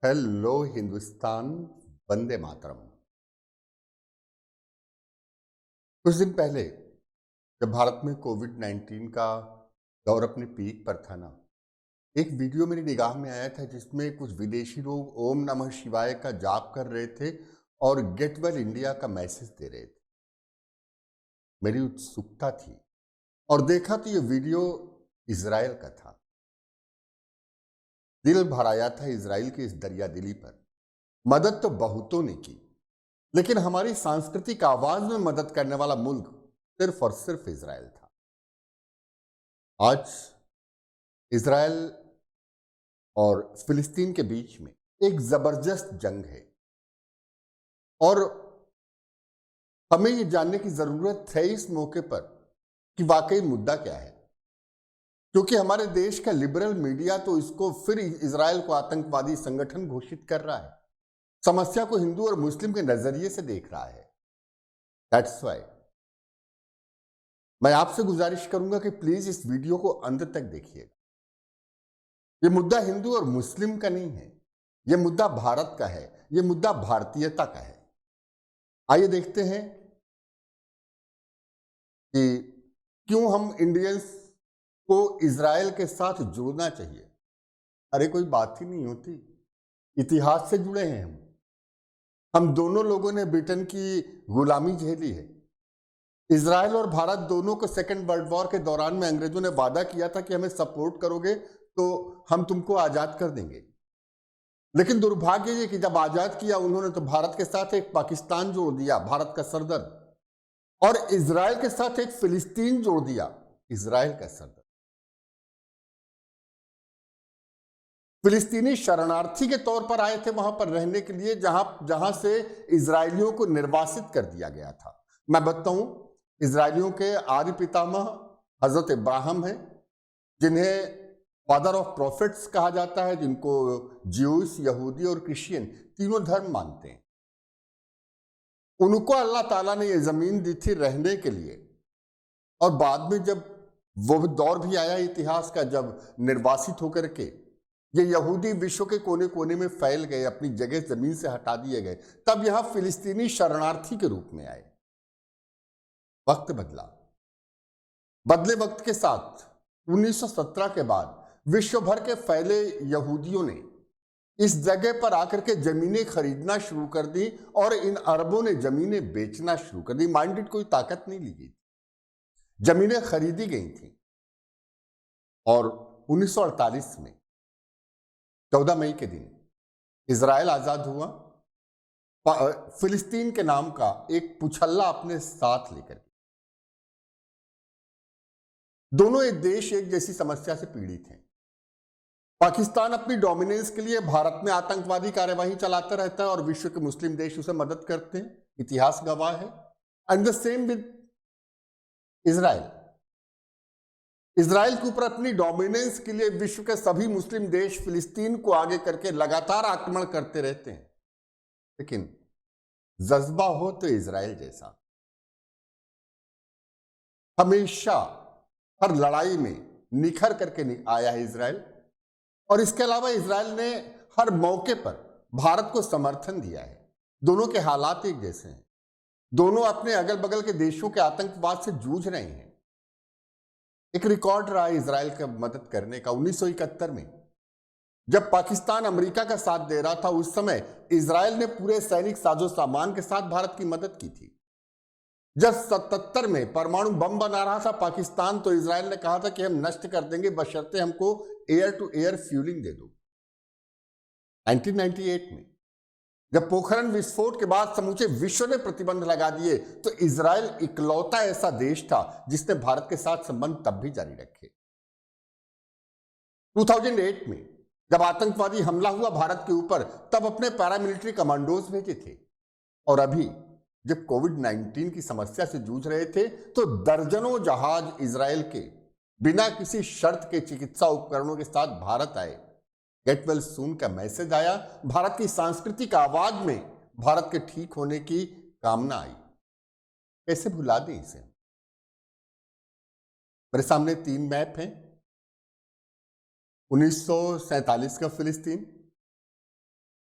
Hello Hindustan, Vande Mataram. कुछ दिन पहले जब भारत में कोविड 19 का दौर अपने पीक पर था ना, एक वीडियो मेरी निगाह में आया था जिसमें कुछ विदेशी लोग ओम नमः शिवाय का जाप कर रहे थे और गेट वेल इंडिया का मैसेज दे रहे थे। मेरी उत्सुकता थी और देखा तो ये वीडियो इज़राइल का था। दिल भर आया था इज़राइल की इस दरिया दिली पर। मदद तो बहुतों ने की, लेकिन हमारी सांस्कृतिक आवाज में मदद करने वाला मुल्क सिर्फ और सिर्फ इज़राइल था। आज इज़राइल और फिलिस्तीन के बीच में एक जबरदस्त जंग है और हमें ये जानने की जरूरत है इस मौके पर कि वाकई मुद्दा क्या है। क्योंकि हमारे देश का लिबरल मीडिया तो इसको फिर इज़राइल को आतंकवादी संगठन घोषित कर रहा है, समस्या को हिंदू और मुस्लिम के नजरिए से देख रहा है। दैट्स वाई मैं आपसे गुजारिश करूंगा कि प्लीज इस वीडियो को अंत तक देखिएगा। ये मुद्दा हिंदू और मुस्लिम का नहीं है, ये मुद्दा भारत का है, ये मुद्दा भारतीयता का है। आइए देखते हैं कि क्यों हम इंडियंस को इज़राइल के साथ जुड़ना चाहिए। अरे कोई बात ही नहीं होती, इतिहास से जुड़े हैं हम दोनों लोगों ने ब्रिटेन की गुलामी झेली है। इज़राइल और भारत दोनों को सेकेंड वर्ल्ड वॉर के दौरान में अंग्रेजों ने वादा किया था कि हमें सपोर्ट करोगे तो हम तुमको आजाद कर देंगे। लेकिन दुर्भाग्य ये कि जब आजाद किया उन्होंने तो भारत के साथ एक पाकिस्तान जोड़ दिया, भारत का सरदर्द, और इज़राइल के साथ एक फिलिस्तीन जोड़ दिया, इज़राइल का सरदर्द। फिलिस्तीनी शरणार्थी के तौर पर आए थे वहां पर रहने के लिए, जहां जहां से इजरायलियों को निर्वासित कर दिया गया था। मैं बताऊं, इजरायलियों के आदि पितामह हजरत इब्राहिम हैं, जिन्हें फादर ऑफ प्रॉफिट्स कहा जाता है, जिनको ज्यूस, यहूदी और क्रिश्चियन तीनों धर्म मानते हैं। उनको अल्लाह ताला ने यह जमीन दी थी रहने के लिए, और बाद में जब वो दौर भी आया इतिहास का जब निर्वासित होकर के ये यहूदी विश्व के कोने कोने में फैल गए, अपनी जगह जमीन से हटा दिए गए, तब यहां फिलिस्तीनी शरणार्थी के रूप में आए। वक्त बदला, बदले वक्त के साथ 1917 के बाद विश्व भर के फैले यहूदियों ने इस जगह पर आकर के जमीनें खरीदना शुरू कर दी और इन अरबों ने जमीनें बेचना शुरू कर दी। माइंडेड कोई ताकत नहीं ली गई, जमीनें खरीदी गई थी। और 1948 में 14 मई के दिन इज़राइल आजाद हुआ, फिलिस्तीन के नाम का एक पुछल्ला अपने साथ लेकर। दोनों एक देश एक जैसी समस्या से पीड़ित हैं। पाकिस्तान अपनी डोमिनेंस के लिए भारत में आतंकवादी कार्यवाही चलाता रहता है और विश्व के मुस्लिम देश उसे मदद करते हैं, इतिहास गवाह है। And the same with Israel. Israel के ऊपर अपनी डोमिनेंस के लिए विश्व के सभी मुस्लिम देश फिलिस्तीन को आगे करके लगातार आक्रमण करते रहते हैं। लेकिन जज्बा हो तो इज़राइल जैसा, हमेशा हर लड़ाई में निखर करके आया है इज़राइल। और इसके अलावा इज़राइल ने हर मौके पर भारत को समर्थन दिया है। दोनों के हालात एक जैसे हैं, दोनों अपने अगल बगल के देशों के आतंकवाद से जूझ रहे हैं। एक रिकॉर्ड रहा है इज़राइल का मदद करने का। 1971 में जब पाकिस्तान अमेरिका का साथ दे रहा था, उस समय इज़राइल ने पूरे सैनिक साजो सामान के साथ भारत की मदद की थी। जब 77 में परमाणु बम बना रहा था पाकिस्तान, तो इज़राइल ने कहा था कि हम नष्ट कर देंगे बशर्ते हमको एयर टू एयर फ्यूलिंग दे दो। 1998 में जब पोखरण विस्फोट के बाद समूचे विश्व ने प्रतिबंध लगा दिए, तो इज़राइल इकलौता ऐसा देश था जिसने भारत के साथ संबंध तब भी जारी रखे। 2008 में जब आतंकवादी हमला हुआ भारत के ऊपर, तब अपने पैरामिलिट्री कमांडोज भेजे थे। और अभी जब कोविड 19 की समस्या से जूझ रहे थे, तो दर्जनों जहाज इज़राइल के बिना किसी शर्त के चिकित्सा उपकरणों के साथ भारत आए। गेट वेल सून का मैसेज आया, भारत की सांस्कृतिक आवाज में भारत के ठीक होने की कामना आई। कैसे भुला दें इसे। मेरे सामने 3 मैप हैं। 1947 का फिलिस्तीन,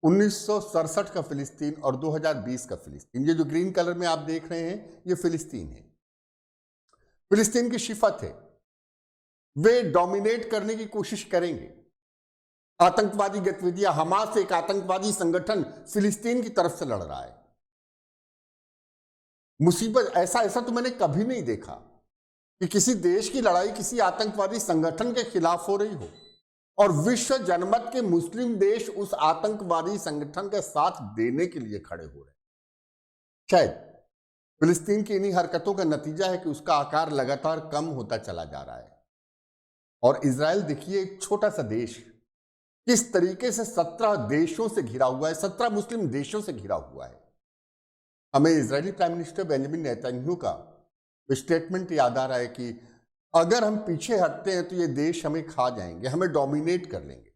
1967 का फिलिस्तीन और 2020 का फिलिस्तीन, ये जो ग्रीन कलर में आप देख रहे हैं ये फिलिस्तीन है। फिलिस्तीन की सिफत है, वे डोमिनेट करने की कोशिश करेंगे। आतंकवादी गतिविधियां, हमास एक आतंकवादी संगठन फिलिस्तीन की तरफ से लड़ रहा है। मुसीबत, ऐसा तो मैंने कभी नहीं देखा कि किसी देश की लड़ाई किसी आतंकवादी संगठन के खिलाफ हो रही हो और विश्व जनमत के मुस्लिम देश उस आतंकवादी संगठन के साथ देने के लिए खड़े हो रहे हैं। शायद फिलिस्तीन की इन्हीं हरकतों का नतीजा है कि उसका आकार लगातार कम होता चला जा रहा है। और इजराइल देखिए, एक छोटा सा देश किस तरीके से 17 देशों से घिरा हुआ है, 17 मुस्लिम देशों से घिरा हुआ है। हमें Israeli prime minister Benjamin Netanyahu का स्टेटमेंट याद आ रहा है कि अगर हम पीछे हटते हैं तो ये देश हमें खा जाएंगे, हमें डोमिनेट कर लेंगे।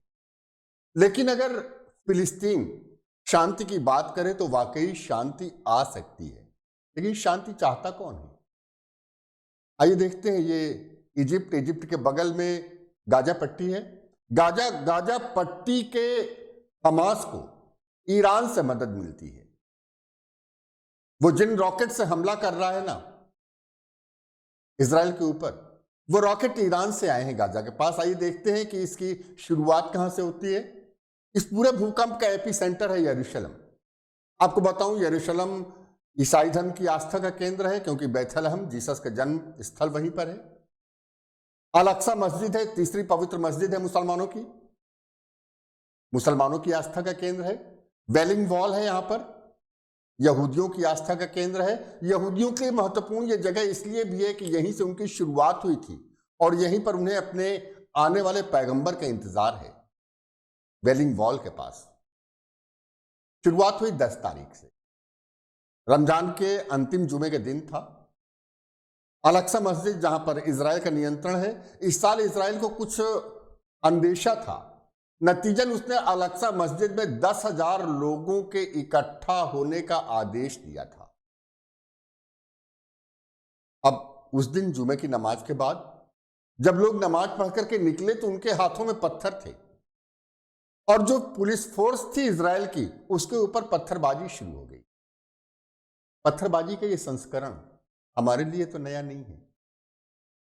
लेकिन अगर फिलिस्तीन शांति की बात करे तो वाकई शांति आ सकती है। लेकिन शांति चाहता कौन है? आइए देखते हैं। ये इजिप्ट के बगल में गाजा पट्टी है। गाजा पट्टी के हमास को ईरान से मदद मिलती है। वो जिन रॉकेट से हमला कर रहा है ना इजराइल के ऊपर, वो रॉकेट ईरान से आए हैं गाजा के पास। आइए देखते हैं कि इसकी शुरुआत कहां से होती है। इस पूरे भूकंप का एपी सेंटर है यरूशलेम। आपको बताऊं, यरूशलेम ईसाई धर्म की आस्था का केंद्र है, क्योंकि बैतलहम जीसस का जन्म स्थल वहीं पर है। अल अक्सा मस्जिद है, तीसरी पवित्र मस्जिद है मुसलमानों की आस्था का केंद्र है। वेलिंग वॉल है, यहां पर यहूदियों की आस्था का केंद्र है। यहूदियों के लिए महत्वपूर्ण यह जगह इसलिए भी है कि यहीं से उनकी शुरुआत हुई थी और यहीं पर उन्हें अपने आने वाले पैगंबर का इंतजार है। वेलिंग वॉल के पास शुरुआत हुई 10 तारीख से, रमजान के अंतिम जुमे के दिन था। अल अक्सा मस्जिद जहां पर इजराइल का नियंत्रण है, इस साल इजराइल को कुछ अंदेशा था, नतीजन उसने अल अक्सा मस्जिद में 10,000 लोगों के इकट्ठा होने का आदेश दिया था। अब उस दिन जुमे की नमाज के बाद जब लोग नमाज पढ़ करके निकले तो उनके हाथों में पत्थर थे और जो पुलिस फोर्स थी इजराइल की, उसके ऊपर पत्थरबाजी शुरू हो गई। पत्थरबाजी का ये संस्करण हमारे लिए तो नया नहीं है।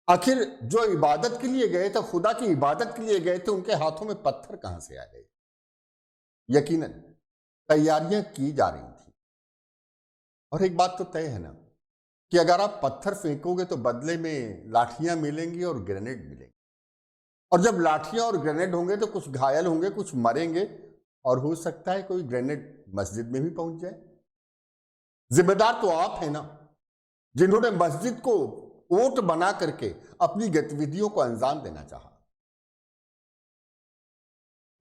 आखिर जो इबादत के लिए गए थे, खुदा की इबादत के लिए गए थे, उनके हाथों में पत्थर कहां से आ गए? यकीनन तैयारियां की जा रही थी। और एक बात तो तय है ना कि अगर आप पत्थर फेंकोगे तो बदले में लाठियां मिलेंगी और ग्रेनेड मिलेंगे। और जब लाठियां और ग्रेनेड होंगे तो कुछ घायल होंगे, कुछ मरेंगे और हो सकता है कोई ग्रेनेड मस्जिद में भी पहुंच जाए। जिम्मेदार तो आप हैं ना, जिन्होंने मस्जिद को ओट बना करके अपनी गतिविधियों को अंजाम देना चाहा।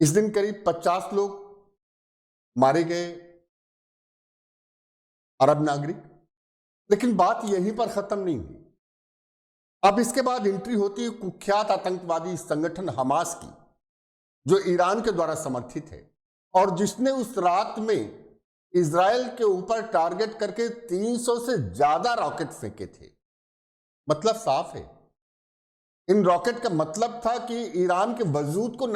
इस दिन करीब 50 लोग मारे गए, अरब नागरिक। लेकिन बात यहीं पर खत्म नहीं हुई। अब इसके बाद एंट्री होती है कुख्यात आतंकवादी संगठन हमास की, जो ईरान के द्वारा समर्थित है और जिसने उस रात में इजराइल के ऊपर टारगेट करके 300 से ज्यादा रॉकेट फेंके थे। मतलब साफ है, इन रॉकेट का मतलब था कि ईरान के वजूद को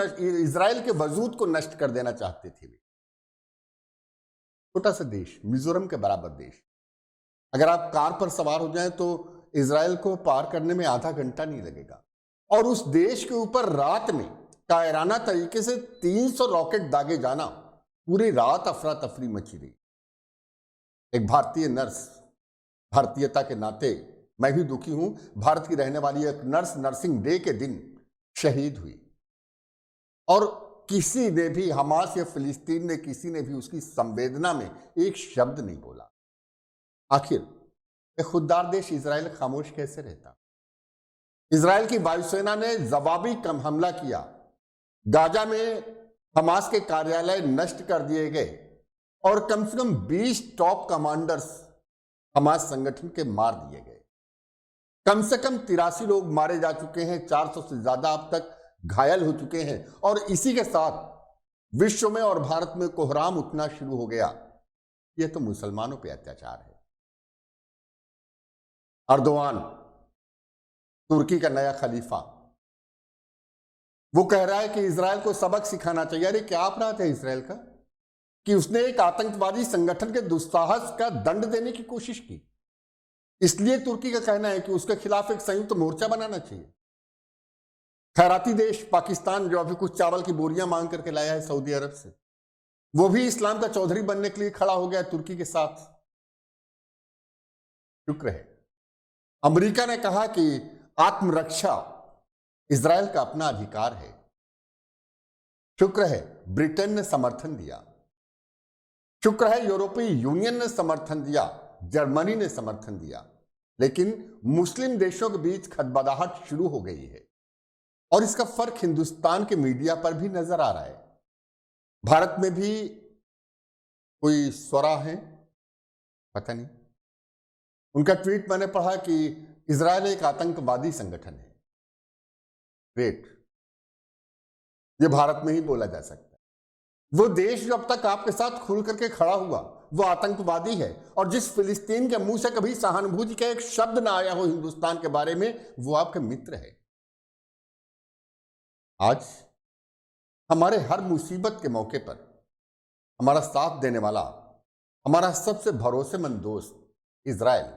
इजराइल के वजूद को नष्ट कर देना चाहते थे। छोटा सा देश, मिजोरम के बराबर देश, अगर आप कार पर सवार हो जाएं तो इजराइल को पार करने में आधा घंटा नहीं लगेगा। और उस देश के ऊपर रात में कायराना तरीके से 300 रॉकेट दागे जाना, पूरी रात अफरा तफरी मची रही। एक भारतीय नर्स, भारतीयता के नाते मैं भी दुखी हूं, भारत की रहने वाली एक नर्स नर्सिंग डे के दिन शहीद हुई और किसी ने भी, हमास या फिलिस्तीन ने, किसी ने भी उसकी संवेदना में एक शब्द नहीं बोला। आखिर एक खुददार देश इजराइल खामोश कैसे रहता? इजराइल की वायुसेना ने जवाबी हमला किया। गाजा में हमास के कार्यालय नष्ट कर दिए गए और कम से कम 20 टॉप कमांडर्स हमास संगठन के मार दिए गए। कम से कम 83 लोग मारे जा चुके हैं, 400 से ज्यादा अब तक घायल हो चुके हैं। और इसी के साथ विश्व में और भारत में कोहराम उठना शुरू हो गया, यह तो मुसलमानों पे अत्याचार है। अर्दोआन, तुर्की का नया खलीफा, वो कह रहा है कि इजराइल को सबक सिखाना चाहिए। अरे क्या अपराध है इजराइल का? कि उसने एक आतंकवादी संगठन के दुस्साहस का दंड देने की कोशिश की। इसलिए तुर्की का कहना है कि उसके खिलाफ एक संयुक्त मोर्चा बनाना चाहिए। खैराती देश पाकिस्तान, जो अभी कुछ चावल की बोरियां मांग करके लाया है सऊदी अरब से, वो भी इस्लाम का चौधरी बनने के लिए खड़ा हो गया तुर्की के साथ। शुक्र है अमेरिका ने कहा कि आत्मरक्षा इजराइल का अपना अधिकार है। शुक्र है ब्रिटेन ने समर्थन दिया। शुक्र है यूरोपीय यूनियन ने समर्थन दिया, जर्मनी ने समर्थन दिया। लेकिन मुस्लिम देशों के बीच खदबदाहट शुरू हो गई है और इसका फर्क हिंदुस्तान के मीडिया पर भी नजर आ रहा है। भारत में भी कोई स्वरा है, पता नहीं, उनका ट्वीट मैंने पढ़ा कि इजराइल एक आतंकवादी संगठन है। ग्रेट, ये भारत में ही बोला जा सकता है। वो देश जो अब तक आपके साथ खुल करके खड़ा हुआ वो आतंकवादी है, और जिस फिलिस्तीन के मुंह से कभी सहानुभूति का एक शब्द ना आया हो हिंदुस्तान के बारे में, वो आपके मित्र है। आज हमारे हर मुसीबत के मौके पर हमारा साथ देने वाला, हमारा सबसे भरोसेमंद दोस्त इजराइल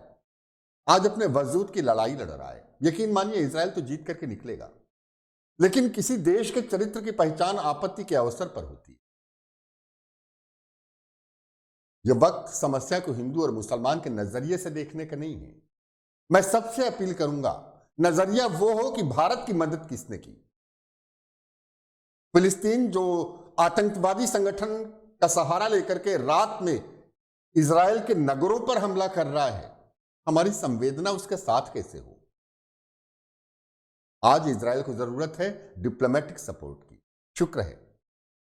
आज अपने वजूद की लड़ाई लड़ रहा है। यकीन मानिए इजराइल तो जीत करके निकलेगा, लेकिन किसी देश के चरित्र की पहचान आपत्ति के अवसर पर होती है। यह वक्त समस्या को हिंदू और मुसलमान के नजरिए से देखने का नहीं है। मैं सबसे अपील करूंगा, नजरिया वो हो कि भारत की मदद किसने की। फिलिस्तीन जो आतंकवादी संगठन का सहारा लेकर के रात में इजराइल के नगरों पर हमला कर रहा है, हमारी संवेदना उसके साथ कैसे हो। आज इजराइल को जरूरत है डिप्लोमेटिक सपोर्ट की। शुक्र है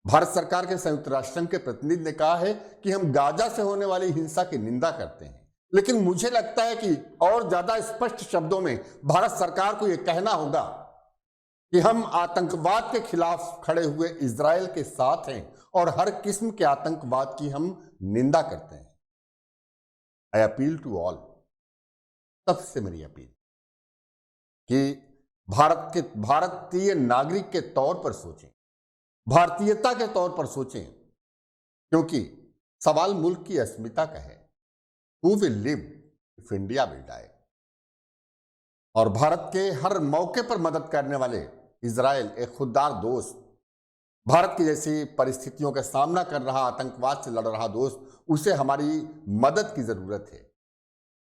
भारत सरकार के संयुक्त राष्ट्र संघ के प्रतिनिधि ने कहा है कि हम गाजा से होने वाली हिंसा की निंदा करते हैं, लेकिन मुझे लगता है कि और ज्यादा स्पष्ट शब्दों में भारत सरकार को यह कहना होगा कि हम आतंकवाद के खिलाफ खड़े हुए इजराइल के साथ हैं और हर किस्म के आतंकवाद की हम निंदा करते हैं। आई अपील टू ऑल, सबसे मेरी अपील कि भारतीय नागरिक के तौर पर सोचें, भारतीयता के तौर पर सोचें, क्योंकि सवाल मुल्क की अस्मिता का है। Who will live if India will die. और भारत के हर मौके पर मदद करने वाले इजराइल एक खुददार दोस्त, भारत की जैसी परिस्थितियों का सामना कर रहा, आतंकवाद से लड़ रहा दोस्त, उसे हमारी मदद की जरूरत है।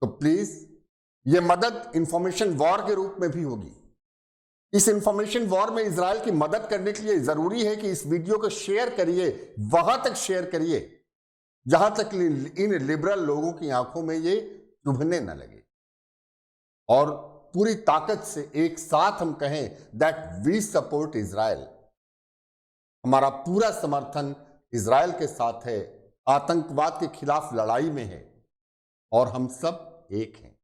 तो प्लीज ये मदद इंफॉर्मेशन वॉर के रूप में भी होगी। इस इंफॉर्मेशन वॉर में इजराइल की मदद करने के लिए जरूरी है कि इस वीडियो को शेयर करिए, वहां तक शेयर करिए जहां तक इन लिबरल लोगों की आंखों में ये चुभने न लगे, और पूरी ताकत से एक साथ हम कहें दैट वी सपोर्ट इजराइल। हमारा पूरा समर्थन इजराइल के साथ है, आतंकवाद के खिलाफ लड़ाई में है, और हम सब एक हैं।